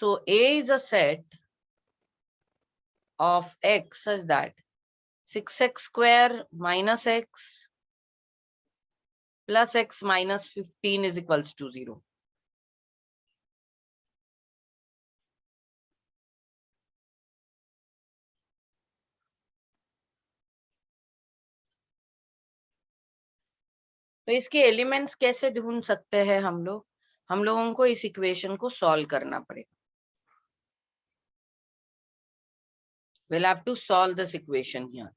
So A is a set of x such that 6x square minus x plus x minus 15 is equals to 0. तो इसके elements कैसे ढूंढ सकते हैं हम लोग? हम लोगों को इस इक्वेशन को सॉल्व करना पड़ेगा. We'll have to solve this equation here.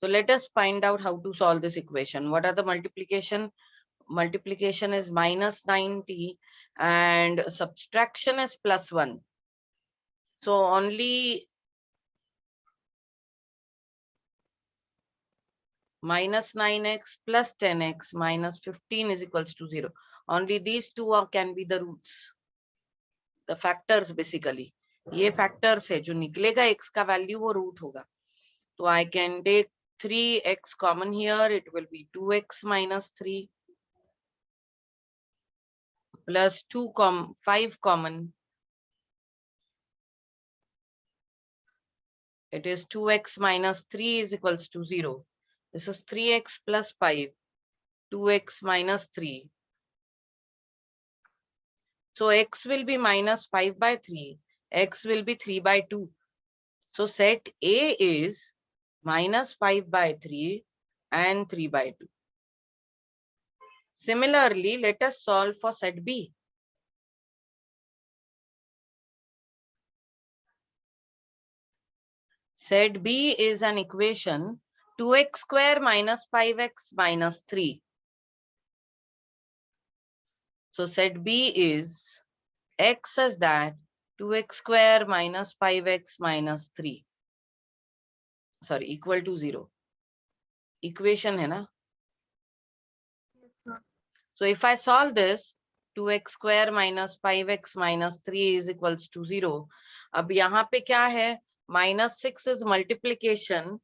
So let us find out how to solve this equation. What are the multiplication? Multiplication is minus 9t and subtraction is plus 1. So only minus 9x plus 10x minus 15 is equals to 0. Only these two can be the roots. The factors basically. ये factors है जो निकलेगा x का value वो root होगा. So I can take 3x common here. It will be 2x minus 3 plus 5 common. It is 2x minus 3 is equals to 0. This is 3x plus 5, 2x minus 3. So x will be minus 5 by 3, x will be 3 by 2. So set A is minus 5 by 3 and 3 by 2. Similarly, let us solve for set B. Set B is an equation 2x square minus 5x minus 3. So set B is x such that 2x square minus 5x minus 3. Sorry, equal to 0. Equation hai na? Yes, sir. So if I solve this, 2x square minus 5x minus 3 is equals to 0. अब यहाँ पे क्या है? Minus 6 is multiplication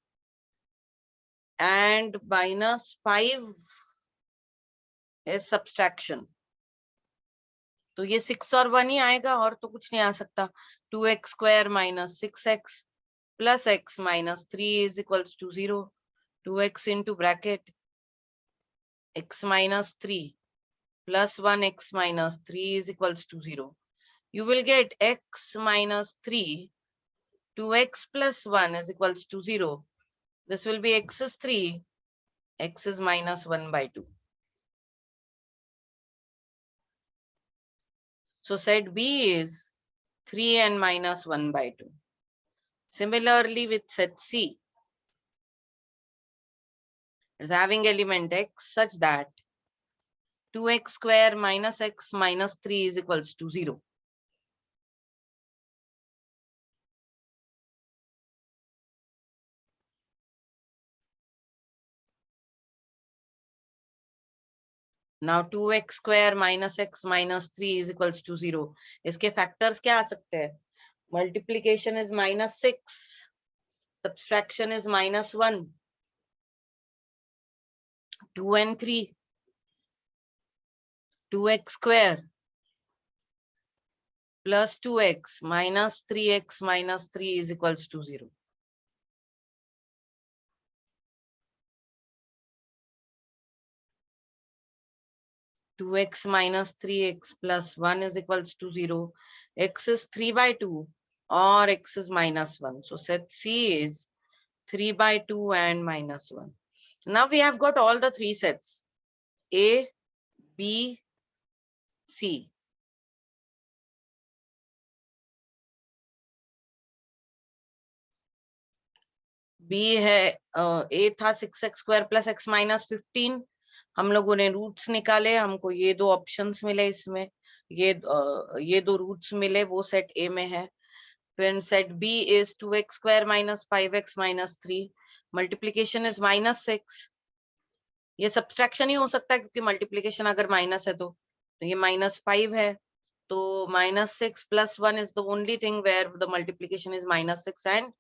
and minus 5 is subtraction. तो ये 6 और 1 ही आएगा और तो कुछ नहीं आ सकता. 2x square minus 6x plus x minus 3 is equals to 0. 2x into bracket x minus 3 plus 1x minus 3 is equals to 0. You will get x minus 3, 2x plus 1 is equals to 0. This will be x is 3, x is minus 1 by 2. So set B is 3 and minus 1 by 2. Similarly with set C, it's having element x such that 2x square minus x minus 3 is equals to 0. Now 2x square minus x minus 3 is equals to 0. इसके factors क्या आ सकते हैं? Multiplication is minus 6. Subtraction is minus 1. 2 and 3. 2x square plus 2x minus 3x minus 3 is equals to 0. Two x minus 3x plus 1 is equals to 0. X is 3 by 2 or x is minus 1. So set C is 3 by 2 and minus 1. Now we have got all the three sets A, B, C. B है A था 6x square plus x minus 15. हम लोगों ने roots निकाले, हमको ये दो options मिले इसमें, ये दो रूट्स मिले, वो सेट A में है. Then set B is 2x square minus 5x minus 3. Multiplication is minus 6. ये सब्सट्रैक्शन ही हो सकता है क्योंकि मल्टीप्लीकेशन अगर माइनस है तो ये minus 5 है. तो minus 6 plus 1 is the only thing where the multiplication is minus 6 and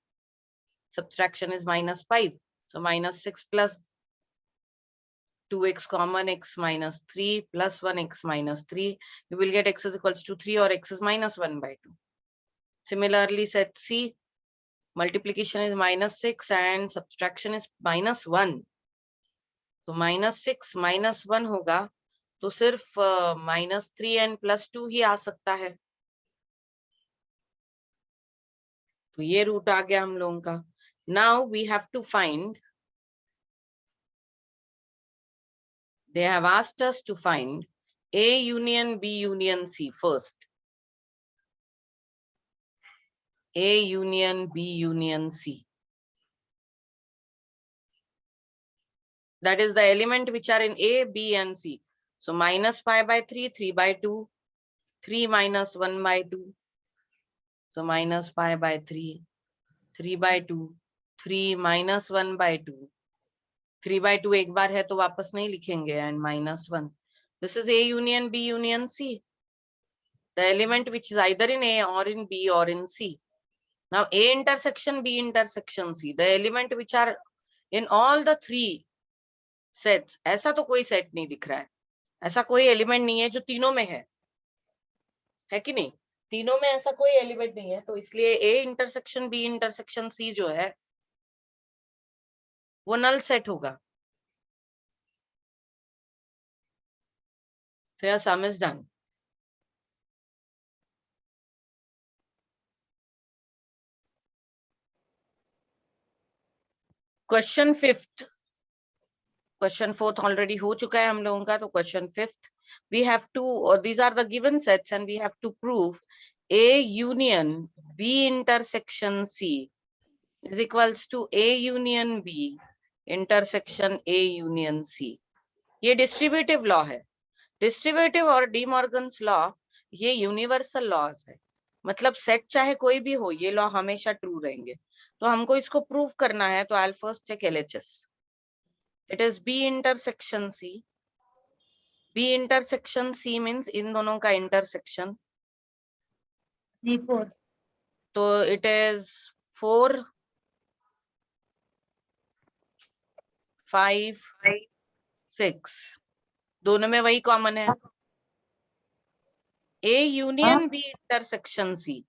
subtraction is minus 5. So minus 6 plus 2x common, x minus 3 plus 1x minus 3. You will get x is equals to 3 or x is minus 1 by 2. Similarly, set C, multiplication is minus 6 and subtraction is minus 1. तो minus 6 minus 1 होगा तो सिर्फ minus 3 and plus 2 ही आ सकता है. तो ये root आ गया हम लोगों का. Now we have to find, they have asked us to find A union B union C first. A union B union C. That is the element which are in A, B and C. So minus pi by 3, 3 by 2, 3 minus 1 by 2. So minus pi by 3, 3 by 2, 3 minus 1 by 2. 3 by 2 एक बार है तो वापस नहीं लिखेंगे and minus 1. This is A union B union C. The element which is either in A or in B or in C. Now A intersection B intersection C. The element which are in all the three sets. ऐसा तो कोई set नहीं दिख रहा है. ऐसा कोई element नहीं है जो तीनों में है कि नहीं? तीनों में ऐसा कोई एलिमेंट नहीं है तो इसलिए A intersection B intersection C जो है वो नल सेट होगा. So your sum is done. Question 5th. Question 4th already हो चुका है हम लोगों का. तो question 5th we have to, or these are the given sets and we have to prove A union B intersection C is equals to A union B intersection A union C. ये distributive law है. Distributive और D Morgan's law ये universal laws है. मतलब set चाहे कोई भी हो ये लॉ हमेशा ट्रू रहेंगे. तो हमको इसको प्रूव करना है तो I first check LHS. It is B intersection C. B intersection C means इन दोनों का intersection. D4. तो it is 4, 5, 6. दोनों में वही कॉमन है. A union B intersection C.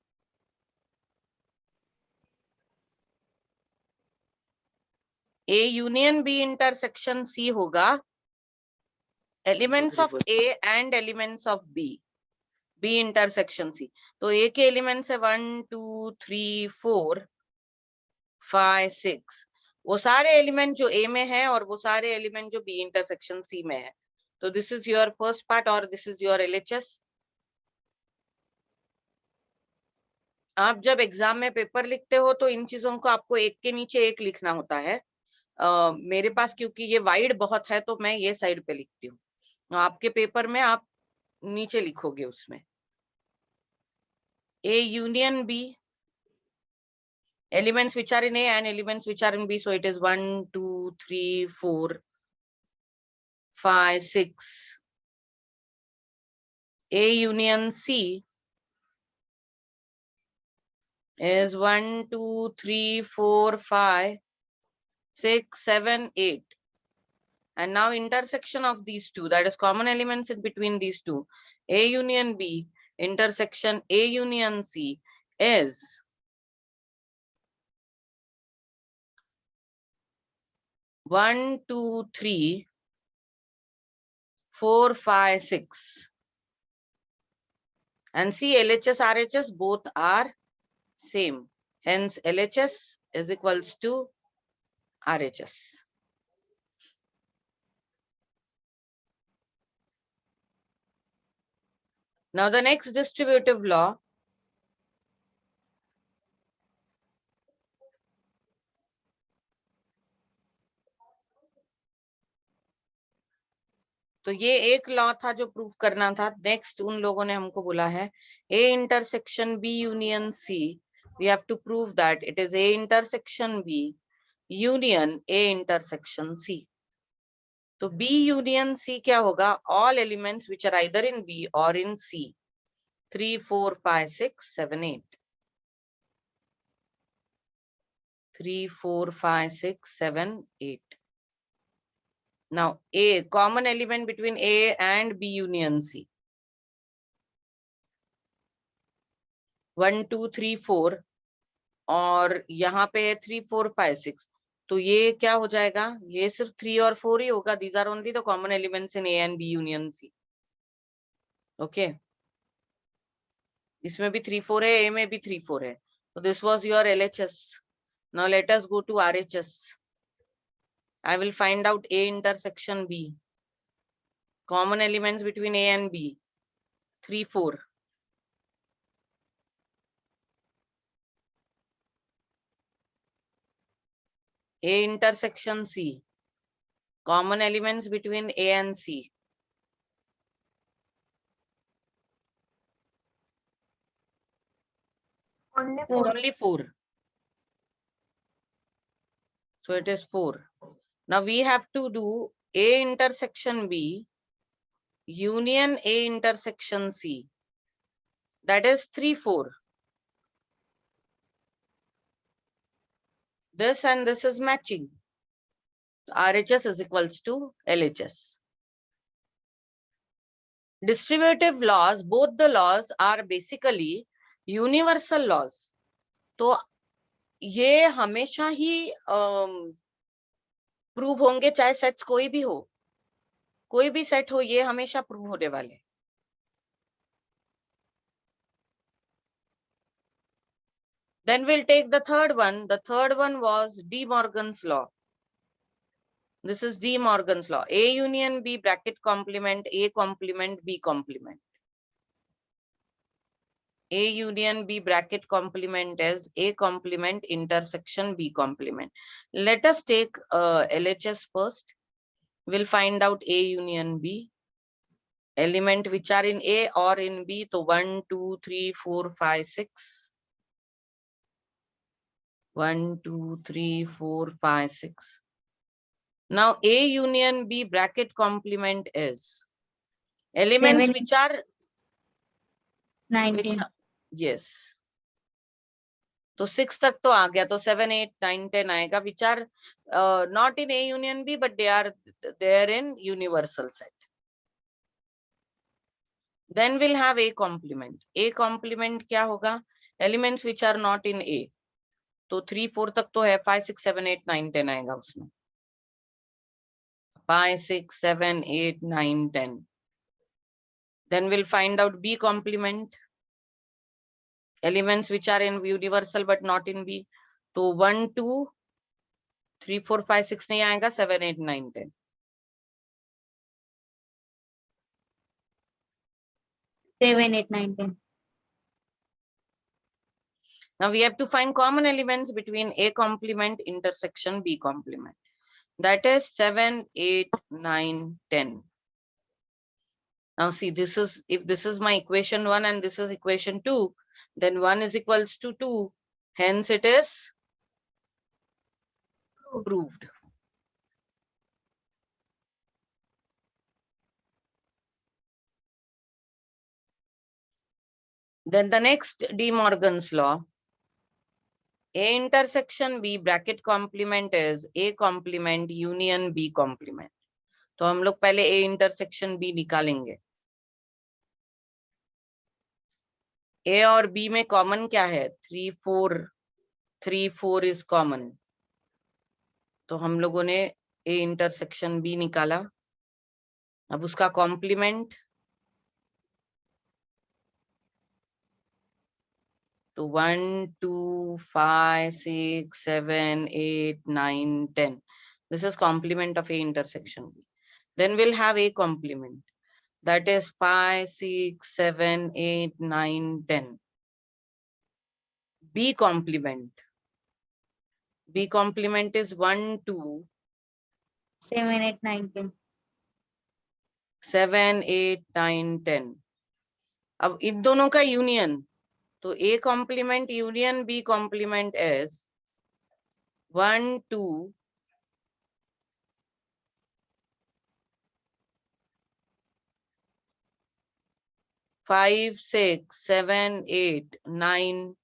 A union B intersection C होगा elements of A and elements of B. B intersection C. तो A के elements है 1, 2, 3, 4, 5, 6. वो सारे एलिमेंट जो A में है और वो सारे एलिमेंट जो B इंटरसेक्शन C में है. तो this is your first part और दिस इज योर LHS. आप जब एग्जाम में पेपर लिखते हो तो इन चीजों को आपको एक के नीचे एक लिखना होता है. मेरे पास क्योंकि ये वाइड बहुत है तो मैं ये साइड पे लिखती हूँ. आपके पेपर में आप नीचे लिखोगे उसमें A union B, elements which are in A and elements which are in B. So it is 1, 2, 3, 4, 5, 6. A union C is 1, 2, 3, 4, 5, 6, 7, 8. And now intersection of these two, that is common elements in between these two, A union B intersection A union C is 1, 2, 3, 4, 5, 6. And see LHS, RHS both are same. Hence LHS is equals to RHS. Now the next distributive law. तो ये एक law था जो prove करना था. Next उन लोगों ने हमको बोला है A intersection B union C. We have to prove that it is A intersection B union A intersection C. तो B union C क्या होगा? All elements which are either in B or in C. 3, 4, 5, 6, 7, 8. 3, 4, 5, 6, 7, 8. Now A, common element between A and B union C. 1 2 3 4 और यहाँ पे है 3 4 5 6, तो ये क्या हो जाएगा, ये सिर्फ 3 और 4 ही होगा. These are only the common elements in A and B union C. Okay, इसमें भी 3 4 है, ए में भी 3 4 है. So this was your LHS. Now let us go to RHS. I will find out A intersection B. Common elements between A and B. 3 4. A intersection C. Common elements between A and C. Only 4. Only 4. So it is 4. Now we have to do A intersection B union A intersection C. That is 3 4. This and this is matching. RHS is equals to LHS. Distributive laws, both the laws are basically universal laws. तो ये हमेशा ही prove होंगे, चाहे sets कोई भी हो, कोई भी सेट हो, ये हमेशा प्रूव होने वाले. Then we'll take the third one. The third one was De Morgan's law. This is De Morgan's law. A union B bracket complement A complement B complement. A union B bracket complement as A complement intersection B complement. Let us take LHS first. We'll find out A union B. Element which are in A or in B. So 1, 2, 3, 4, 5, 6. 1, 2, 3, 4, 5, 6. Now A union B bracket complement is elements which are 19. yes. तो 6 तक तो आ गया, तो 7 8 9 10 आएगा, which are not in A union B but they are there in universal set. Then we'll have A complement. A complement क्या होगा, elements which are not in A. तो 3 4 तक तो है, 5 6 7 8 9 10 आएगा उसमें. 5 6 7 8 9 10. Then we'll find out B complement. Elements which are in universal but not in B. तो 1 2 3 4 5 6 नहीं आएगा, 7 8 9 10. 7 8 9 10. Now we have to find common elements between A complement intersection B complement. That is 7 8 9 10. Now see, this is, if this is my equation 1 and this is equation 2, then 1 is equals to 2. Hence it is proved. Then the next De Morgan's law. A intersection B bracket complement is A complement union B complement. तो हम लोग पहले A intersection B निकालेंगे. A और B में common क्या है, 3 4. 3 4 is common. तो हम लोगों ने A intersection B निकाला. अब उसका कॉम्प्लीमेंट, तो 1 2 5 6 7 8 9 10. This is complement of A intersection B. Then we'll have A complement. That is 5 6 7 8 9 10. B complement. B complement is 1 2 7 8 9 10. 7 8 9 10. अब इन दोनों का यूनियन, तो A complement union B complement is 1 2 5 6 7 8 9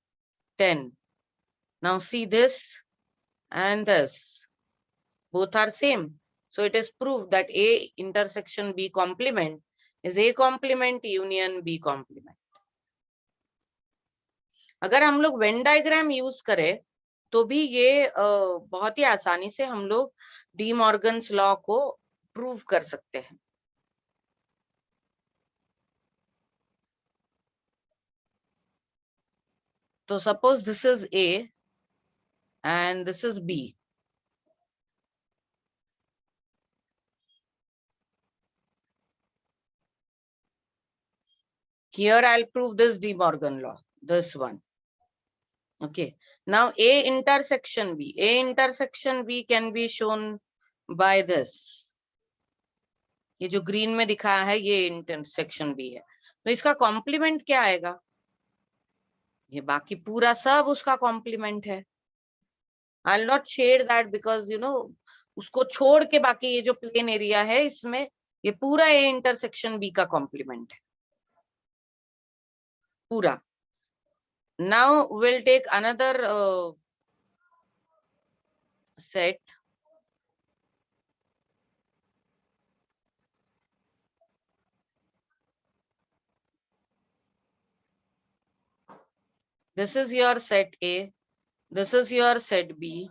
10. Now see this and this, both are same. So it is proved that A intersection B complement is A complement union B complement. अगर हम लोग Venn diagram use करें तो भी ये बहुत ही आसानी से हम लोग डी मॉर्गन्स लॉ को प्रूव कर सकते हैं. तो suppose this is A and this is B. Here I'll prove this De Morgan law, this one. Okay. Now A intersection B. A intersection B can be shown by this. ये जो green में दिखाया है ये intersection B है. तो इसका complement क्या आएगा? ये बाकी पूरा सब उसका कॉम्प्लीमेंट है. I'll not shade that because you know उसको छोड़ के बाकी ये जो प्लेन एरिया है इसमें ये पूरा A इंटरसेक्शन B का कॉम्प्लीमेंट है. पूरा. Now we'll take another set. This is your set A. This is your set B.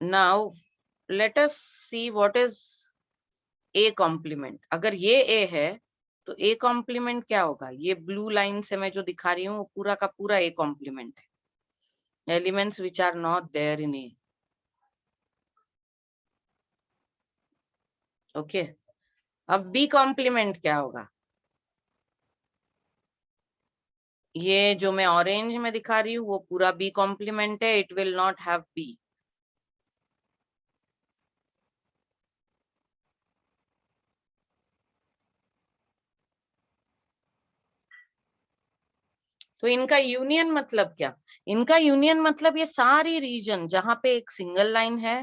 Now let us see what is A complement. अगर ये A है तो A complement क्या होगा? ये ब्लू लाइन से मैं जो दिखा रही हूँ वो पूरा का पूरा A complement है. Elements which are not there in A. Okay. अब B complement क्या होगा? ये जो मैं ऑरेंज में दिखा रही हूँ वो पूरा B complement है. It will not have B. तो इनका यूनियन मतलब क्या? इनका यूनियन मतलब ये सारी रीजन जहां पे एक सिंगल लाइन है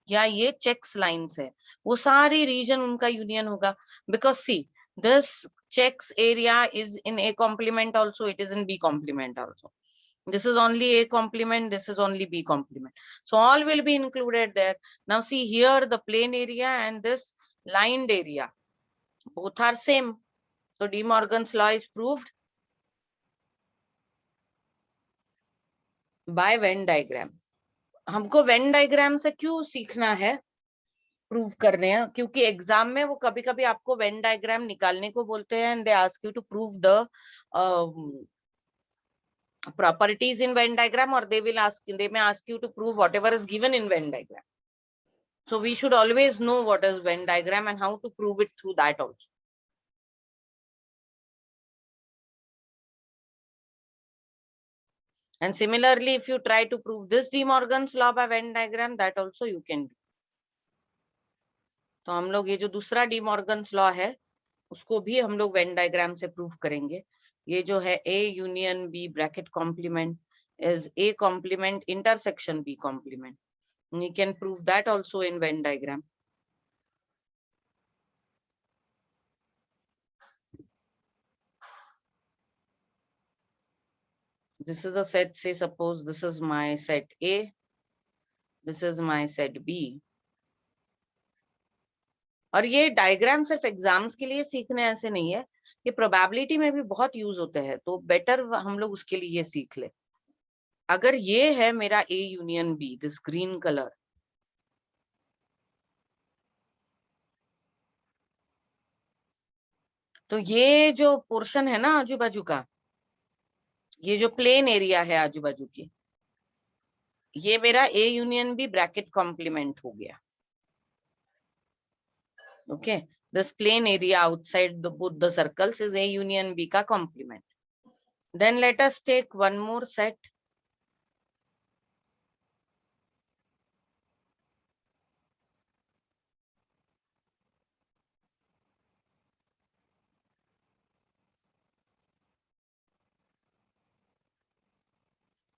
या ये चेक्स लाइंस है वो सारी रीजन उनका यूनियन होगा. Because see this checks area is in A complement also, it is in B complement also. This is only A complement, this is only B complement. So all will be included there. Now see here the plane area and this lined area, both are same. So De Morgan's law is proved by Venn diagram. हमको Venn diagram से क्यों सीखना है prove करने हैं? क्योंकि exam में वो कभी कभी आपको वेन डायग्राम निकालने को बोलते हैं and they ask you to prove the properties in Venn diagram, or they may ask you to prove whatever is given in Venn diagram. So we should always know what is Venn diagram and how to prove it through that also. And similarly, if you try to prove this De Morgan's law by Venn diagram, that also you can do. तो हम लोग ये जो दूसरा De Morgan's law है उसको भी हम लोग वेन डायग्राम से प्रूव करेंगे. ये जो है A union B bracket complement is A complement intersection B complement. You can prove that also in Venn diagram. This is a set, say suppose this is my set A, this is my set B. और ये diagram सिर्फ exams के लिए सीखने ऐसे नहीं है, ये प्रोबेबिलिटी में भी बहुत यूज होते हैं, तो बेटर हम लोग उसके लिए सीख ले. अगर ये है मेरा A union B, this green colour, तो ये जो पोर्शन है ना आजू बाजू का, ये जो प्लेन एरिया है आजू बाजू की, ये मेरा A union B bracket complement हो गया. Okay, this plane area outside both the circles is A union B का complement. Then let us take one more set.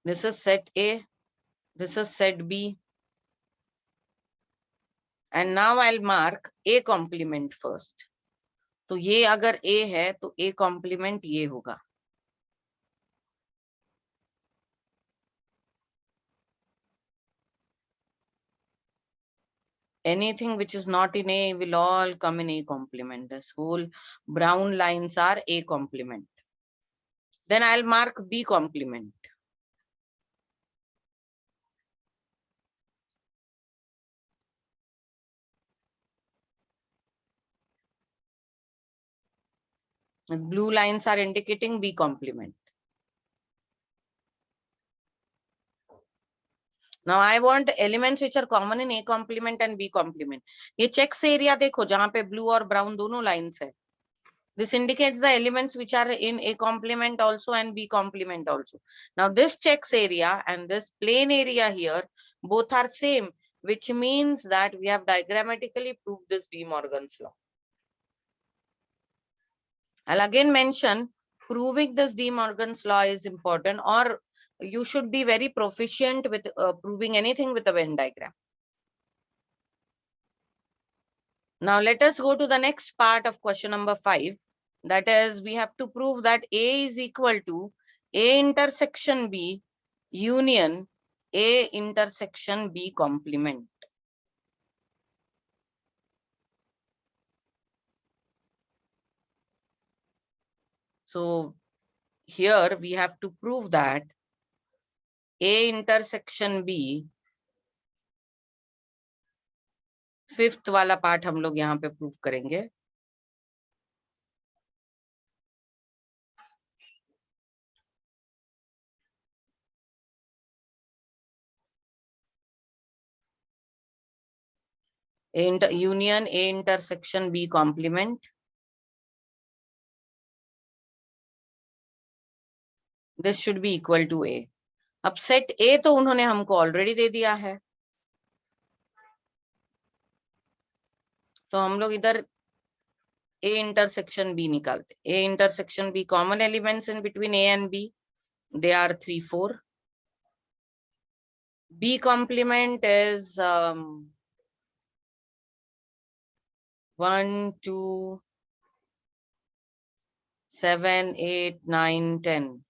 This is set A, this is set B. And now I'll mark A complement first. तो ये अगर A है तो A complement ये होगा. Anything which is not in A will all come in A complement. This whole brown lines are A complement. Then I'll mark B complement. And blue lines are indicating B complement. Now I want elements which are common in A complement and B complement. ये checks area देखो जहाँ पे blue और brown दोनों lines है. This indicates the elements which are in A complement also and B complement also. Now this checks area and this plane area here, both are same, which means that we have diagrammatically proved this De Morgan's law. I'll again mention proving this De Morgan's law is important, or you should be very proficient with proving anything with a Venn diagram. Now let us go to the next part of question number 5. That is, we have to prove that A is equal to A intersection B union A intersection B complement. So here we have to prove that A intersection B, fifth वाला part हम लोग यहाँ पे prove करेंगे. Union A intersection B complement. This should be equal to A. अब set A तो उन्होंने हमको ऑलरेडी दे दिया है, तो हम लोग इधर A intersection B निकालते. A intersection B, common elements in between A and B, they are 3, 4. B complement is 1, 2, 7, 8, 9, 10.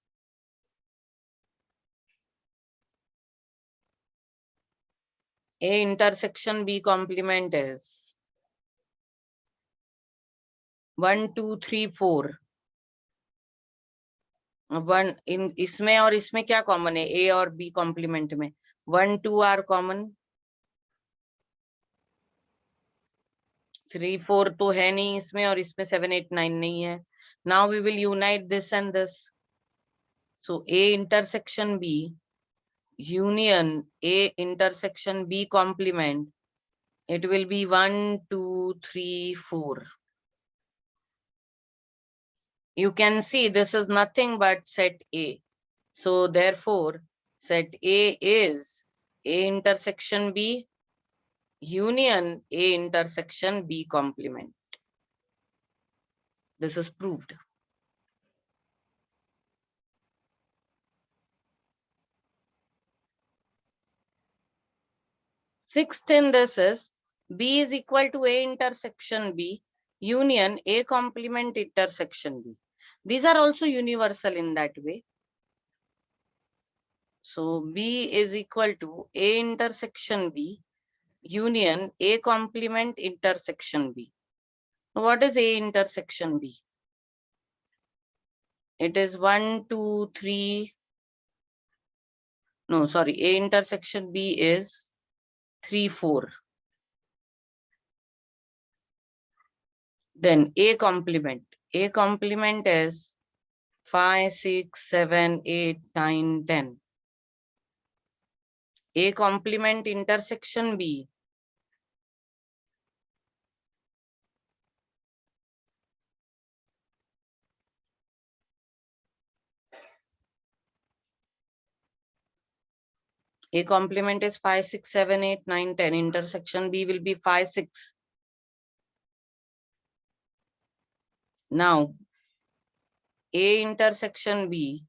A intersection B complement is 1, 2, 3, 4. One in इसमें और इसमें क्या कॉमन है? A और B कॉम्प्लीमेंट में 1, 2 आर कॉमन, 3, 4 तो है नहीं इसमें, और इसमें 7, 8, 9 नहीं है. Now we will unite this and this. So A intersection B union A intersection B complement, it will be 1, 2, 3, 4. You can see this is nothing but set A. So therefore, set A is A intersection B union A intersection B complement. This is proved. Sixth in this is B is equal to A intersection B union A complement intersection B. These are also universal in that way. So B is equal to A intersection B union A complement intersection B. What is A intersection B? It is 1, 2, 3. No, sorry. A intersection B is 3, 4. Then A complement. A complement is 5, 6, 7, 8, 9, 10. A complement intersection B. A complement is 5, 6, 7, 8, 9, 10. Intersection B will be 5, 6. Now, A intersection B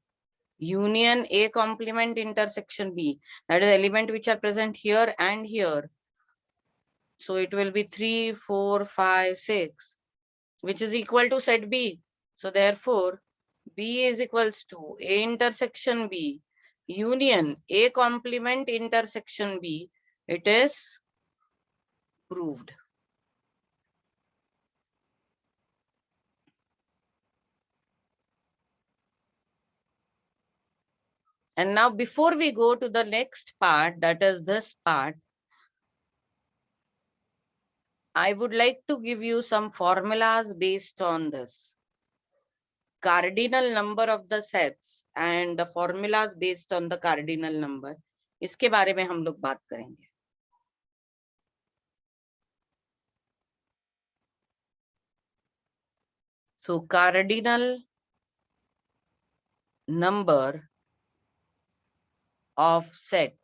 union A complement intersection B, that is element which are present here and here. So it will be 3, 4, 5, 6, which is equal to set B. So therefore, B is equals to A intersection B union A complement intersection B. It is proved. And now before we go to the next part, that is this part, I would like to give you some formulas based on this. Cardinal number of the sets and the formulas based on the cardinal number. इसके बारे में हम लोग बात करेंगे. So cardinal number of set.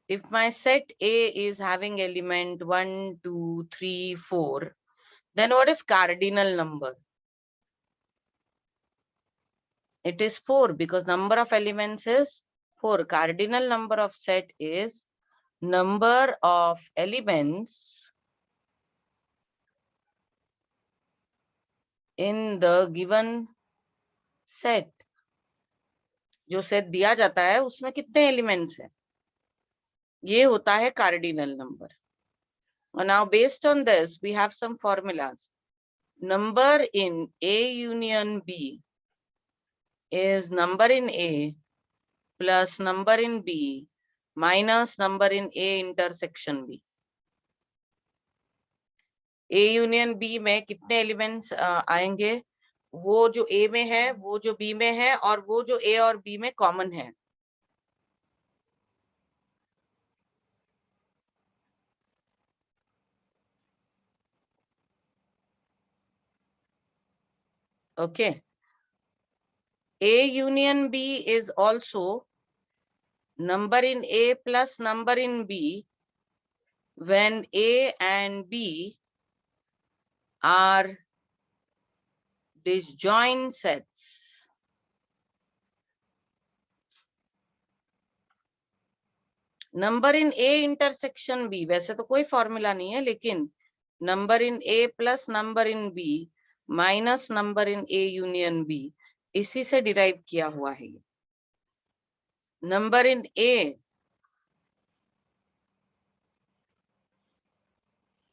If my set A is having element 1, 2, 3, 4, then what is cardinal number? It is 4 because number of elements is 4. Cardinal number of set is number of elements in the given set. जो set दिया जाता है उसमें कितने elements हैं, ये होता है cardinal number. And now based on this we have some formulas. Number in A union B is number in A plus number in B minus number in A intersection B. A union B में कितने elements आएंगे, वो जो A में है, वो जो B में है, और वो जो A और B में कॉमन है. Okay. A union B is also number in A plus number in B when A and B are disjoint sets. Number in A intersection B, वैसे तो कोई फॉर्मूला नहीं है, लेकिन number in A plus number in B minus number in A union B, इसी से derive किया हुआ है. Number in A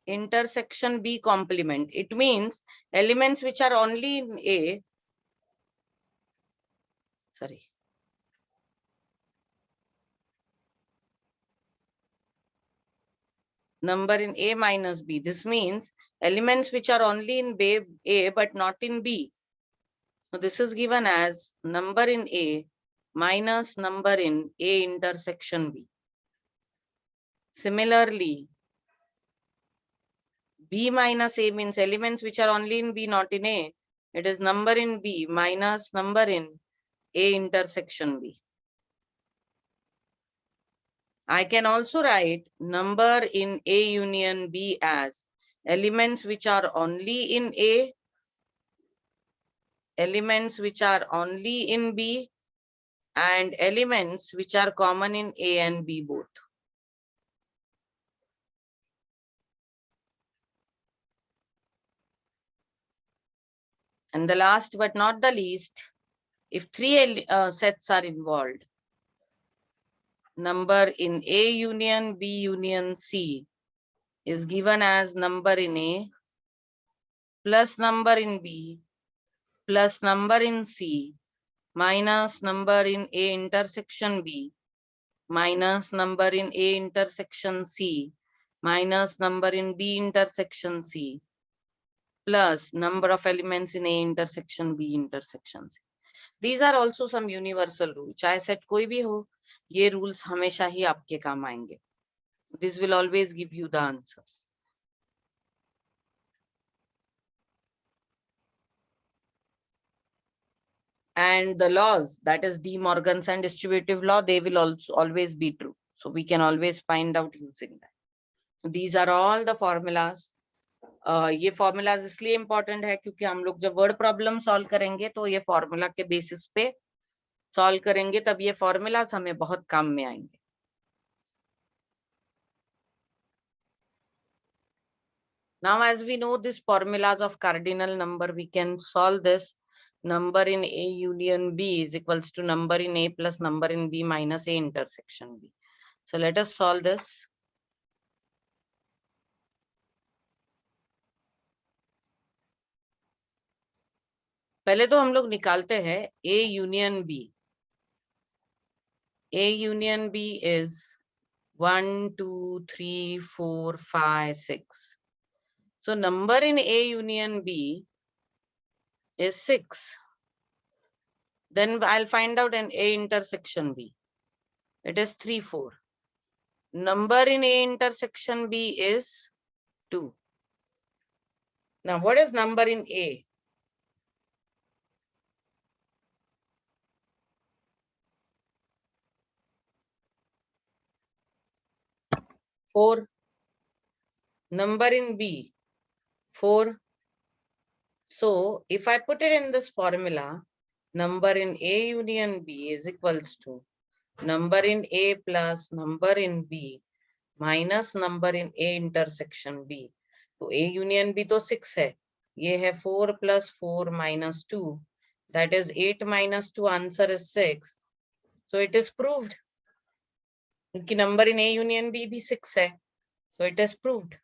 intersection B complement. It means elements which are only in A, sorry, number in A minus B. This means elements which are only in A but not in B. So this is given as number in A minus number in A intersection B. Similarly, B minus A means elements which are only in B, not in A. It is number in B minus number in A intersection B. I can also write number in A union B as elements which are only in A, elements which are only in B, and elements which are common in A and B both. And the last but not the least, if three sets are involved, number in A union B union C is given as number in A plus number in B plus number in C minus number in A intersection B minus number in A intersection C minus number in B intersection C plus number of elements in A intersection B intersection C. These are also some universal rules. चाहे set कोई भी हो, ये rules हमेशा ही आपके काम आएंगे. This will always give you the answers. And the laws, that is De Morgan's and distributive law, they will also always be true. So we can always find out using that. These are all the formulas. ये formulas इसलिए important है क्योंकि हम लोग जब word problem solve करेंगे तो ये formula के basis पे solve करेंगे, तब ये formulas हमें बहुत काम में आएंगे. Now, as we know this formulas of cardinal number, we can solve this. Number in A union B is equals to number in A plus number in B minus A intersection B. So let us solve this. पहले तो हम लोग निकालते हैं A union B. A union B is 1, 2, 3, 4, 5, 6. So number in A union B is 6. Then I'll find out an A intersection B. It is 3, 4. Number in A intersection B is 2. Now what is number in A? Four. Number in B, 4. So if I put it in this formula, number in A union B is equals to number in A plus number in B minus number in A intersection B. तो A union B तो 6 है, ये है 4 plus 4 minus 2, that is 8 minus 2, answer is 6. So it is proved. क्योंकि number in A union B भी 6 है, so it is proved.